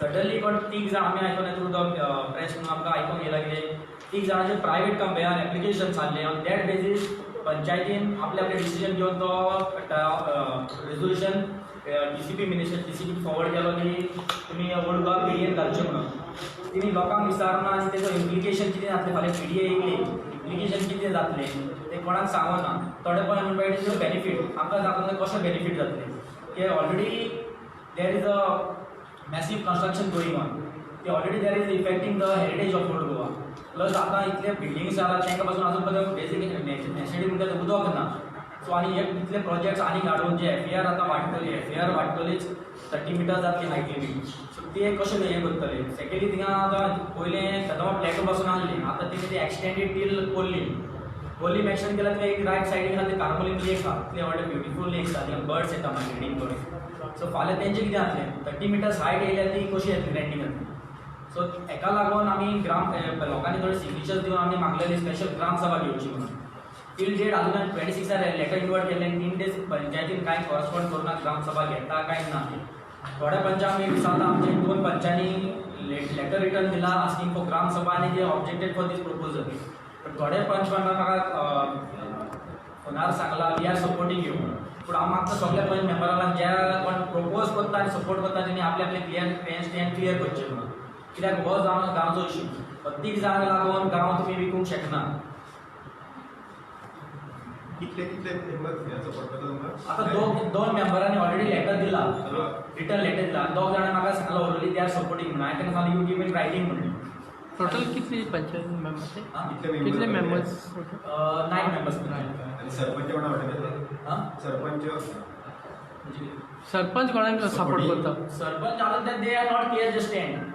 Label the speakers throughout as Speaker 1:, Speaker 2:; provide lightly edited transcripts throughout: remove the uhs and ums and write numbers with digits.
Speaker 1: Suddenly पण तीग जाण आमी आयकून थ्रू द प्रेस म्हणून आमकां आयकूंक येयला की तीग जाणांचे प्रायवेट कंपनीन एप्लिकेशन जाल्लें ऑन दॅट बेजीस पंचायतीन आपले डिसिजन घेवन तो resolution DCP minister DCP forward केलो की तुमी ओल्ड गोवा PDA घालचें म्हणून तिणी लोकांक विचारना आनी तेजो इम्प्लिकेशन कितें जातलें फाल्यां PDA येयली इम्प्लिकेशन कितें जातलें तें कोणाक सांगना थोडे पळय म्हणटा तेजो बेनिफीट आमकां दाखोवन कशें बेनिफीट जातलें की already there is a massive construction going on ते already there is affecting the heritage of old Goa plus आतां इतले बिल्डिंग्स जातात तांकां पासून आजून पर्यंत बेसीक नॅसेसिटी म्हणटा तें उदक ना सो आनी एक इतले प्रोजेक्ट्स आनी हाडून जे FAR आतां वाडटली FAR वाडटलीच 30 मिटर जातली हायट लिमीट सो ते कशें हें करतले सेकेंडली थिंगा आतां पयलें सदां प्लॅटो पासून आहली आतां तेणी ती एक्सटेंडेड टील कोल्लीम एक्सटेंड केला ते एक रायट सायडीक आहा ते कार्मेलीन लेक आहा इतले व्हडले ब्युटिफूल लेक्स आहा थिंगा बर्ड्स येता मागीर करून सो फाल्यां तेंचें कितें जातलें 30 मिटर्स हायट येयल्या ती कशी येतली रेंटींग जातली सो हेका लागून आमी लोकांनी थोडे सिग्नेचर्स दिवन आमी मागलेली स्पेशल ग्राम सभा घेवची म्हणून टील डेट अजून 26 लेटर इन्वर्ट केल्ले 3 डेज पंचायतीन कांय कॉरस्पॉन्ड करूना ग्राम सभा घेता काय ना थोड्या पंचां आमी विचारता आमचे 2 पंचांनी लेटर रिटर्न दिला आस्किंग फॉर ग्राम सभा आनी they objected for this proposal but थोडे पंच म्हाका फोनार सांगला वी आर सपोर्टींग यू पूण हांव मागता सगळ्या पंच मेंबरांक जे कोण प्रपोज करता आनी सपोर्ट करता तेणी आपले आपले स्टँड क्लियर करचें म्हणून कित्याक हो जावन गांवचो इश्यू प्रत्येक जाणांक लागून गांव तुमी विकूंक शकना आता दोन मेंबरांनी ऑलरेडी लेटर दिला रिटर्न लेटर दिला दोग जाणां म्हाका सांगला ऑलरेडी दे आर सपोर्टिंग म्हणून हांवें तांकां सांगलें यू गिव इन रायटिंग म्हणून
Speaker 2: टोटल कितले पंचायत मेंबर्स कितले मेंबर्स
Speaker 1: 9 मेंबर्स
Speaker 3: सरपंच कोणा
Speaker 2: सरपंच कोणाक सपोर्ट करता
Speaker 1: सरपंच आतां they are not clear the stand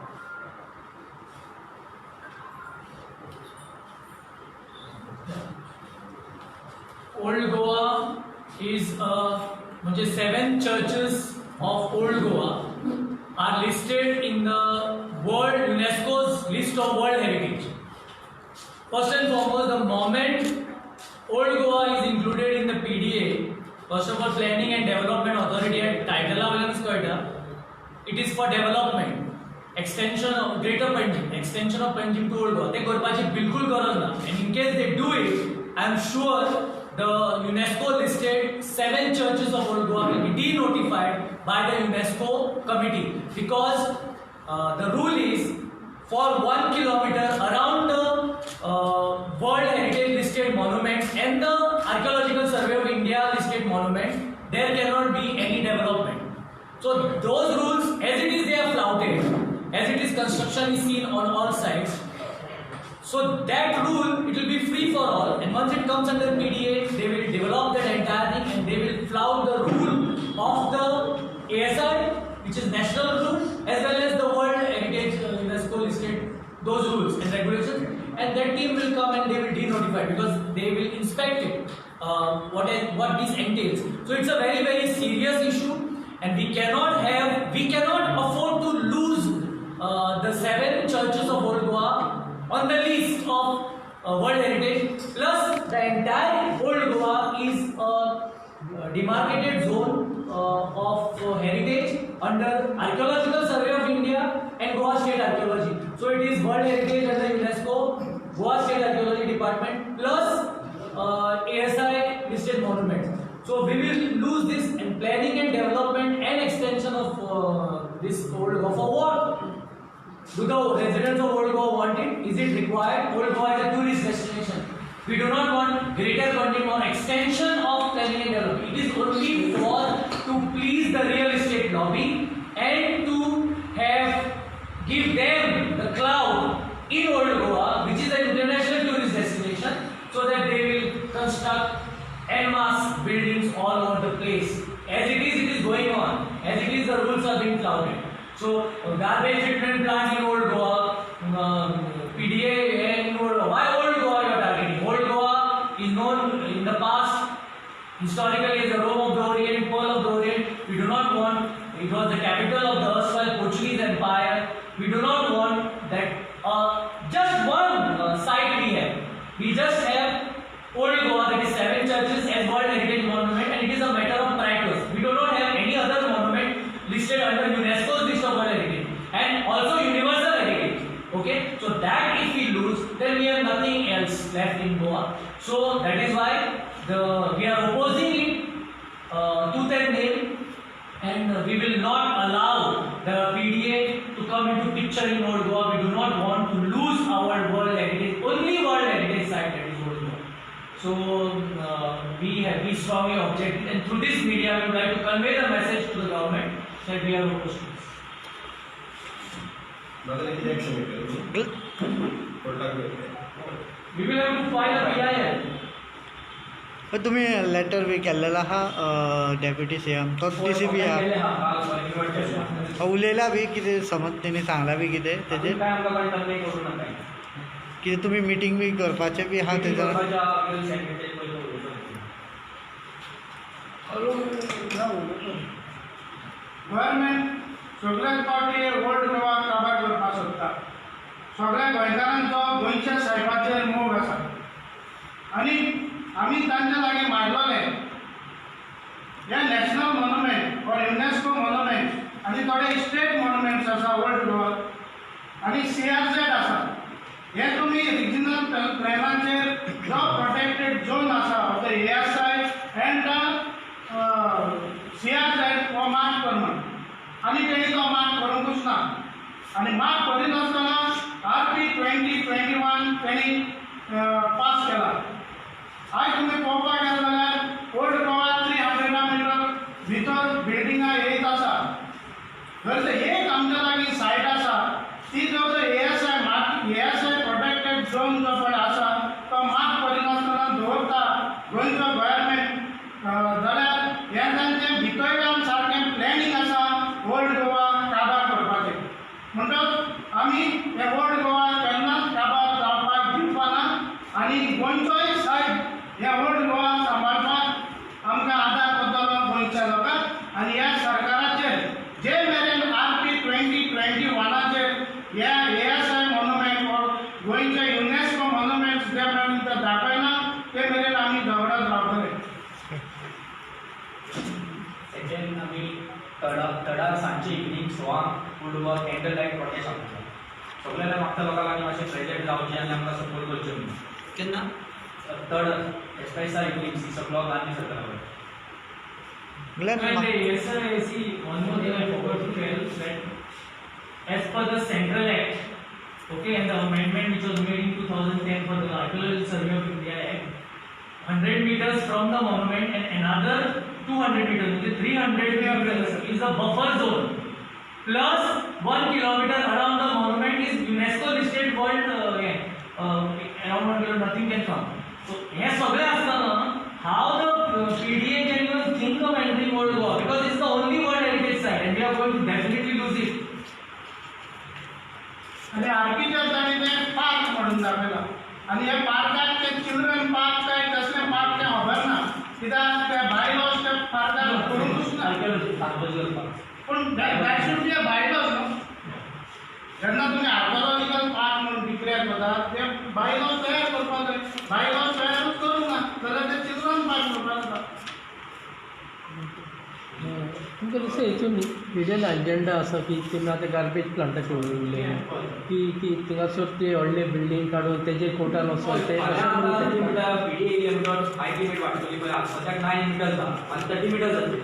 Speaker 4: Old Goa is म्हणजे 7 churches of Old Goa are listed in the World UNESCO's list of World Heritage. First and foremost, the moment Old Goa is included in the PDA, first of all, Planning and Development Authority at title it is for development. Extension of Greater Panjim, extension of Panjim to Old Goa. They करपाची बिलकुल गरज ना. And in case they do it, I am sure the UNESCO listed 7 churches of Old Goa will be denotified by the UNESCO committee because the rule is for 1 kilometer around the World Heritage listed monuments and the Archaeological Survey of India listed monuments, there cannot be any development. So those rules, as it is, they are flouted. As it is, construction is seen on all sides. So that rule, it will be free for all, and once it comes under PDA, they will develop that entire thing and they will flout the rule of the ASI, which is national rule, as well as the World Heritage UNESCO listed those rules and regulations, and that team will come and they will denotify because they will inspect it, what this entails. So it's a very, very serious issue, and we cannot afford to lose the 7 churches of Old Goa on the list of World Heritage, plus the entire Old Goa is a demarcated zone of heritage under Archaeological Survey of India and Goa State Archaeology. So it is World Heritage under UNESCO, Goa State Archaeology Department, plus ASI listed monuments. So we will lose this, and planning and development and extension of this Old Goa for what? Do the residents of Old Goa want it? Is it required? Old Goa is a tourist destination. We do not want greater funding or extension of planning and development. It is only for to please the real estate lobby and to give them the clout in Old Goa, which is an international tourist destination, so that they will construct en masse buildings all over the place. As it is going on. As it is, the rules are being flouted. So garbage treatment plant in Old Goa, PDA in Old Goa. Why Old Goa you are targeting? Old Goa is known in the past historically as the Rome of the Orient, Pearl of the Orient. We do not want, it was the capital of the erstwhile Portuguese Empire. We do not want that just one site we have. We just have Old Goa, that is 7 churches as World Heritage Monument, and it is a matter of practice. We do not have any other monument listed under UNESCO's list of World Heritage. And also universal heritage. Okay, so that if we lose, then we have nothing else left in Goa. So that is why we are opposing it tooth and nail, and we will not allow the PDA to come into picture in Old Goa. We do not want to lose our world heritage, only world heritage site, that is Old Goa. So we strongly object, and through this media we would like to convey the message to the government that we are opposed to this. We will have to file a PIL.
Speaker 2: पण तुम्ही letter B केल्लेला हा deputy C M तोच D C B हा उलयला B कितें समज तेणी Sangla B कितें तेजेर
Speaker 1: काय आमकां कळटा तें करूं नाका
Speaker 2: कितें तुमी मिटींग बी करपाचें बी हा तेजेर
Speaker 3: गव्हर्मेंट सगळ्याच फावटी ओल्ड गोवा काबार करपाक सोदता. सगळ्या गोंयकारांचो गोंयच्या साहेबाचेर मोग आसा आनी आमी तांच्या लागीं मारलेले हे national monument or UNESCO monument आनी थोडे स्टेट मॉन्युमेंट्स आसा ओल्ड गोवाक आनी CRZ आसा. हे तुमी रिजनल प्लॅनाचेर जो प्रोटेक्टेड झोन आसा of the ASI and CRZ हो मार्क करना आनी तेणी तो मार्क करूंकूच ना आनी मार्क करिनासतना RP 2021 तेणी पास केला. आज तुम्ही पळोवपाक गेले जाल्यार ओल्ड गोवा 300 मिटर भितर बिल्डिंगां येत आसा. जर एक आमच्या लागीं सायट आसा ती जो ASI प्रोटेक्टेड झोन जो पळय आसा तो मार्क करिनासतना दवरता गोंयचो गव्हर्मेंट जाल्यार हे तांचें भितरल्यान सारकें प्लॅनिंग आसा ओल्ड गोवा काबार करपाचें. म्हणटच आमी हे ओल्ड गोवा केन्नाच काबार जावपाक दिवपाना आनी गोंयचोय सायब हे ओल्ड गोवा सांबाळपाक आमकां आदार करतलो गोंयच्या लोकांक आनी ह्या सरकाराचेर जे मेरेन RP 2021चेर ह्या ASI मॉन्युमेंट ऑर गोंयचे युनेस्को मॉन्युमेंट्स जे मेरेन ते दाखयना ते मेरेन आमी झगडत रावतले.
Speaker 1: सेकंड आमी तडार सांजचे evening 6 old Goa candle light protest आसता. सगळ्या म्हाका लोकां लागीं मातशें प्रेजेंट जावचें आनी आमकां सपोर्ट करचें म्हणून.
Speaker 2: केन्ना
Speaker 1: थर्ड एस्पेसा इवनिंग 6 o'clock आनी सतरा
Speaker 4: And yes, see, one more thing I forgot to tell that as per the Central Act, okay, and the amendment which was made in 2010 for the Archaeological Survey of India Act, 100 meters from the monument and another 200 meters, 300 meters is a buffer zone. Plus 1 kilometer around the monument is UNESCO listed world. Around 1 kilometer nothing can come. So, हे सगळे असताना how the PDA can even think of entering Old Goa, because it's the only World Heritage Site and we are going to definitely lose it.
Speaker 3: आणि architect आणि ते park म्हणून दाखयला आणि हे पार्कात ते children park काय कसले पार्क ते खबर ना कित्याक ते बायलॉज ते पार्कात करूंकूच ना. पूण that should be a bylaws न्हू. जेन्ना तुमी आर्कोलॉजिकल पार्क म्हणून डिक्लेअर करतात ते बायलॉज तयार करपाक जाय. बायलॉज तयारूच करूंक ना जाल्यार ते चिल्ड्रन पार्क म्हणपाक जाता.
Speaker 2: तुमकां दिसता हितून हिडन एजेंडा आसा की तुमी आतां गार्बेज प्लांटाचेर उलयले की थिंगासर ते व्हडले बिल्डींग काडून तेजेर कोर्टान वचोन ते
Speaker 1: PDA हायट लिमीट वाडटली पळय सद्याक 9 मिटर्स जाता आनी 30 मिटर्स जातली.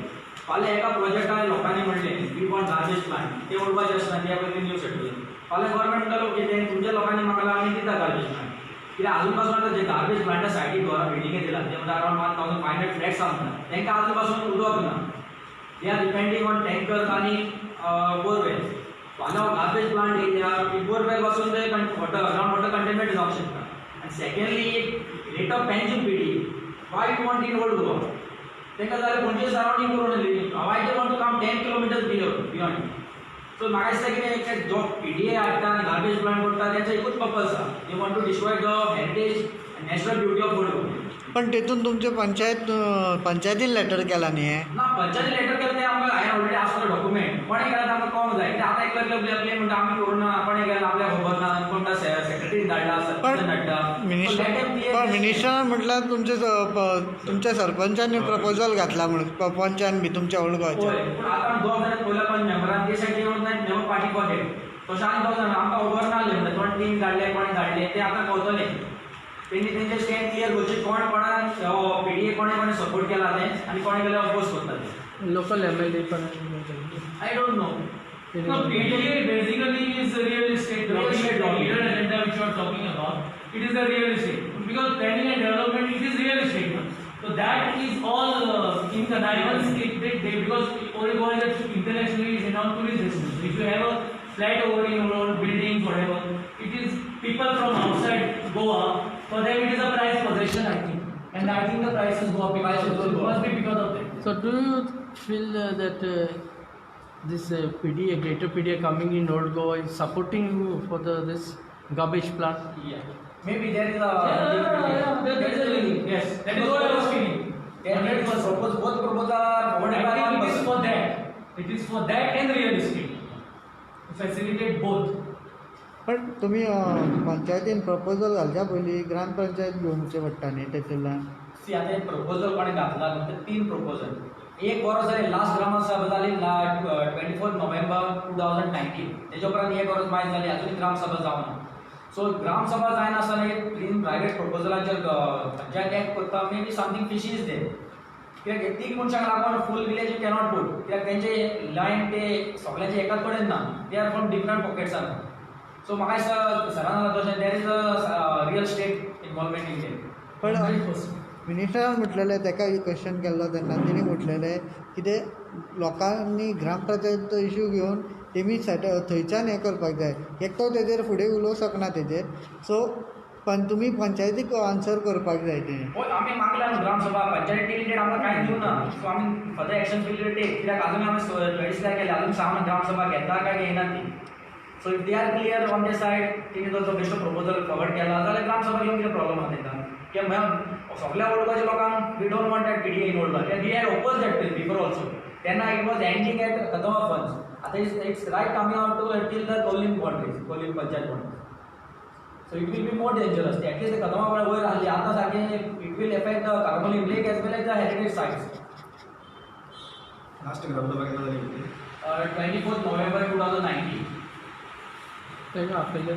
Speaker 1: फाल्यां एका प्रोजेक्टान लोकांनी म्हणलें वी वॉन्ट गार्बेज प्लांट ते उडोवपाचें आसना त्या पयलीं न्यू शेड्यूल. फाल्यां गव्हर्मेंट म्हणटालो ओके ते तुमच्या लोकांनी म्हाका लागून आमी दिता गार्बेज प्लांट. कित्याक आजून पासून आतां जे गार्बेज प्लांटा सायटीक घरा बिल्डिंगे दिला ते म्हणजे अरावंड 1500 फ्लॅट्स आसता तांकां आजून पासून उदक ना. They are depending on tankers आनी बोरवेल. फाल्यां गार्बेज प्लांट येयल्या की बोरवेल पासून ते ग्रावंड वॉटर कंटेनमेंट जावंक शकता. आनी secondly rate of pension PDA why you want in old Goa तांकां जाल्यार पणजे सरावंडींग करून why they want to come 10 kilometres beyond. So म्हाका दिसता कितें जो PDA हाडटा आनी गार्बेज प्लांट करता तेंचो एकूच पर्पज आसा they want to destroy the heritage and natural beauty of old Goa.
Speaker 2: पण तेतून तुमचे पंचायतीन लेटर केला न्ही हे
Speaker 1: ना पंचायती लेटर केलें तें आमकां हांवें ऑलरेडी आसलो डॉक्युमेंट कोणें केलें आमकां कळूंक जाय. आतां एकलें म्हणटा आमी करूं ना कोणें केलें आपल्याक खबर ना कोण सेक्रेटरीन धाडला सरपंचान धाडला.
Speaker 2: पण मिनिस्टरान म्हटल्यार तुमच्या सरपंचानी प्रपोजल घातला म्हणून पंचान बी तुमच्या ओल्ड गोवाच्या.
Speaker 1: पूण आतां दोग जाण पयल्या पंच मेंबरान ते सायडीन मेंबर पार्टी कॉन्टेक्ट तशें आनी बघ आमकां खबर नासलें म्हणजे कोण टीम धाडले कोण धाडले ते आतां कळटलें तेणी तेंचे स्टँड क्लियर करचे कोणाक पीडीए कोणे सपोर्ट केला ते आनी कोणे गेले अपोज करता ते
Speaker 5: लोकल MLA पण
Speaker 1: आय don't no
Speaker 4: No, PDA basically is a real estate lobby, the hidden agenda which you are talking about. It is the real estate because planning and development it is real estate. So that is all in connivance. Because Old Goa is internationally renowned tourist destination. If you have a flat over in or buildings whatever, it is people from outside Goa. For them it is a prized possession, I think, and I think the prices go up because it must be because of that.
Speaker 5: So do you feel that this PDA, Greater PDA coming in Old Goa is supporting you for this garbage plant?
Speaker 1: Yeah. Maybe there is a
Speaker 4: There is a link. Yes, that is what I was feeling.
Speaker 1: there is a both proposal are forwarded by
Speaker 4: I
Speaker 1: one
Speaker 4: think it is
Speaker 1: person.
Speaker 4: for that. It is for that and real estate. To facilitate both.
Speaker 2: पण तुम्ही पंचायतीन proposal घालच्या पयलीं ग्रामपंचायत घेवचे पडटा न्ही तेतूंतल्यान
Speaker 1: सी आता एक proposal कोणी घातला म्हणजे 3 प्रपोजल एक वर्स जालें लास्ट ग्रामसभा जाली 24 नोव्हेंबर 2019 तेच्या उपरांत एक वर्स मायज जाली अजून ग्रामसभा जावना सो ग्रामसभा जायना आसतना एक क्लीन प्रायवेट प्रपोजलाचेर पंचायत एक्ट करता may something fishy is there कित्याक 3 मनशांक लागून full village you cannot put कित्याक तेंचे लायन ते सगळ्यांचे एकाच कडेन ना दे आर फ्रॉम डिफरंट पॉकेट्सान सो म्हाका दिसता सरान तशें there is a real estate involvement in that
Speaker 2: पण मिनिस्टरान म्हटलेलें ताका क्वेश्चन केल्लो तेन्ना तेणी म्हटलेलें कितें लोकांनी ग्रामपंचायतीचो इश्यू घेवन तेमी थंयच्यान हें करपाक जाय एकटो तेजेर फुडें उलोवं शकना तेजेर सो पण तुमी पंचायतीक आन्सर करपाक जाय तें
Speaker 1: होय आमी मागला न्हू ग्रामसभा पंचायत टेलिटेड आमकां कांय दिवना सो आमी फर्दर एक्शन केली टेक कित्याक अजून आमी रजिस्टर केले अजून सावन ग्रामसभा घेता काय घेयना ती so if they are clear on the side तेणी जो बेस्ट प्रपोजल फॉरवर्ड केला जाल्यार ग्रामसभा घेवन कितें प्रॉब्लम आसा तेंकां कित्याक सगळ्या ओळखोच्या लोकांक we don't want that PDA in old we had oppose that before also तेन्ना it was ending at Kadamba funds आतां it's right coming out to till the Corlim boundaries Corlim panchayat boundaries so it will be more dangerous at least Kadamba वयर आसली आतां सारकें it will affect the Carambolim lake as well as the heritage sites
Speaker 6: last gram sabha केन्ना जाली होती
Speaker 1: 24 नोव्हेंबर 2019
Speaker 5: तेका आपयलें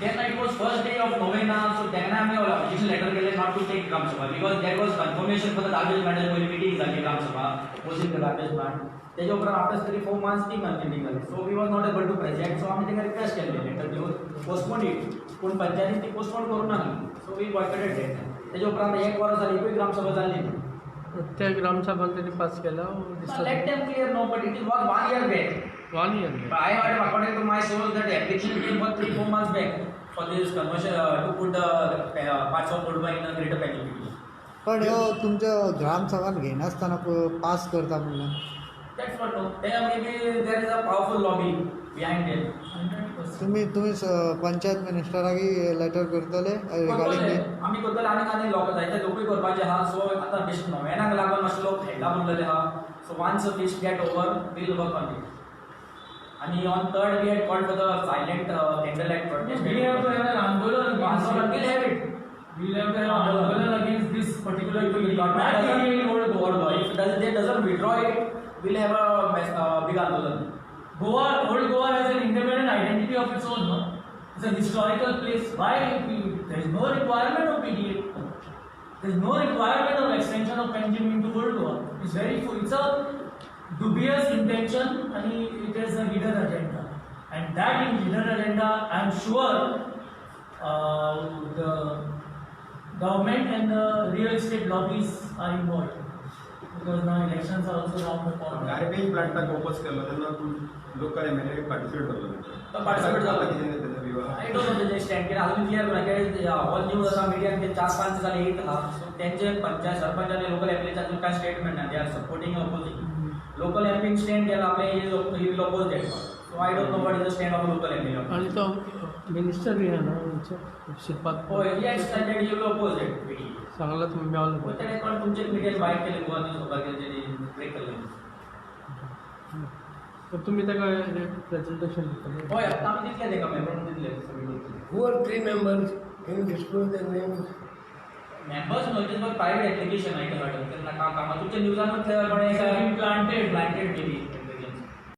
Speaker 1: then it was first day of novena so then I have application letter given not to take Gram Sabha because there was confirmation for the garbage matter meeting झाली Gram Sabha opposing the garbage plant त्याच्या उपरांत after 3-4 months ती meeting झाली so we was not able to present so आम्ही तेका request केली letter घेऊन postpone it पूण पंचायतीन ती पोस्टपोन करूं नासली so we boycotted it त्याच्या उपरांत एक वर्स जाली एकूय ग्राम सभा जाली
Speaker 5: त्या ग्रामसभान त्यांनी पास केला
Speaker 1: let them clear no but it was 1 year back
Speaker 5: 1 year
Speaker 1: But I heard, according to my source, that the application came for 3-4 months back for this conversion to put the parts of Old Goa in a greater Panchayat.
Speaker 2: पण ह्यो तुमच्या ग्रामसभान घेयनासतना पास करता म्हणल्यार
Speaker 1: That's what. There maybe there is a powerful lobby behind it.
Speaker 4: 100%.
Speaker 2: तुम्ही panchayat मिनिस्टराक letter करतले regarding
Speaker 1: आम्ही करतले आनी लोक जायते लोकूय करपाचे आहा सो आतां बेस्ट नोवेनाक लागून मातशे लोक खेळटा म्हणलेले आहा so once this get over we'll work on it आणि on 3rd we had called for the silent candlelight protest.
Speaker 4: We have to have an Andolan against
Speaker 1: We'll have it.
Speaker 4: We'll have to have an Andolan against this particular
Speaker 1: If
Speaker 4: PDA.
Speaker 1: it doesn't withdraw it, we'll have a big Andolan.
Speaker 4: Old Goa has an independent identity of its own. No? It's a historical place. Why? There is no requirement of PDA. There is no requirement of extension of Panjim into Old Goa. It's very full. It's a dubious intention and it is a hidden agenda. And that hidden agenda, I am sure the government and the real estate lobbies are involved. Because now elections are also around the corner.
Speaker 6: Garbage प्लांटाक oppose केलो तेन्ना local MLA participate करलो
Speaker 1: तो participate
Speaker 6: झाला
Speaker 1: झाला
Speaker 6: कितें तेन्ना विवाह
Speaker 1: आय डोंट नो तेजे स्टँड कितें अजून क्लियर ना कित्याक ऑल न्यूज आसा मिडियान ते 4-5 दीस जाले येत आहा सो तेंचे पंचायत सरपंच आनी लोकल एमएलएचे अजून कांय स्टेटमेंट ना they are supporting opposing local एमपीन स्टँड केला आपले he will oppose that so I don't know what is the stand of local MLA
Speaker 5: आणि तो मिनिस्टर बी आहे ना शिल्पात
Speaker 1: होय he stand he will oppose that
Speaker 5: चांगला तुम्ही मिळालं
Speaker 1: पण त्याने पण तुमचे मिडियान बाईट केले गोवा न्यूज खबर केली ब्रेक केलं
Speaker 5: तर तुम्ही त्याला प्रेझेंटेशन दिलं
Speaker 1: होय आता आम्ही दिसले ते का मेंबर दिसले सगळे
Speaker 7: Who are 3 members? Can you disclose their names?
Speaker 1: Members notice for private application आहे का त्यांना काम तुमच्या न्यूजांवर
Speaker 4: Planted.
Speaker 1: प्लांटेड केली